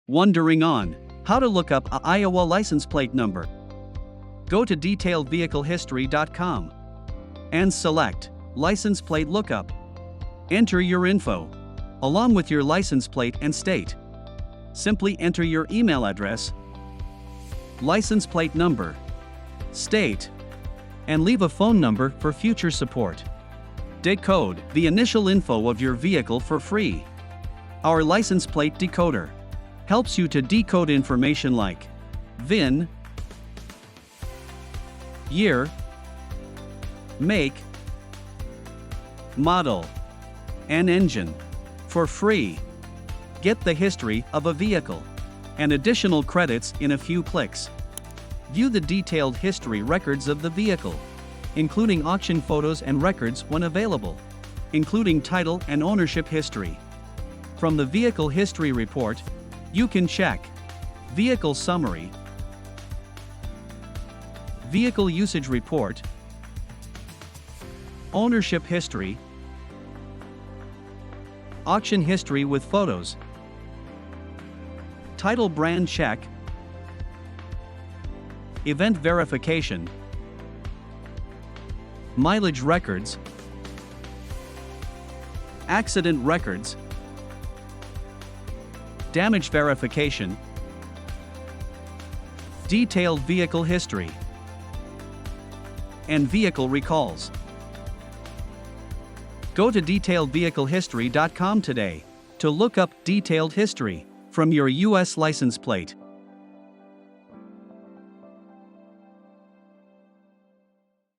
Wondering on how to look up a Iowa license plate number? Go to detailedvehiclehistory.com and select License Plate Lookup. Enter your info, along with your license plate and state. Simply enter your email address, license plate number, state, and leave a phone number for future support. Decode the initial info of your vehicle for free. Our license plate decoder helps you to decode information like VIN, year, make, model, and engine for free. Get the history of a vehicle and additional credits in a few clicks. View the detailed history records of the vehicle, including auction photos and records when available, including title and ownership history. From the Vehicle History Report, you can check Vehicle Summary, Vehicle Usage Report, Ownership History, Auction History with photos, Title Brand Check, Event Verification, Mileage Records, Accident Records, Damage Verification, Detailed Vehicle History, and Vehicle Recalls. Go to detailedvehiclehistory.com today to look up detailed history from your U.S. license plate.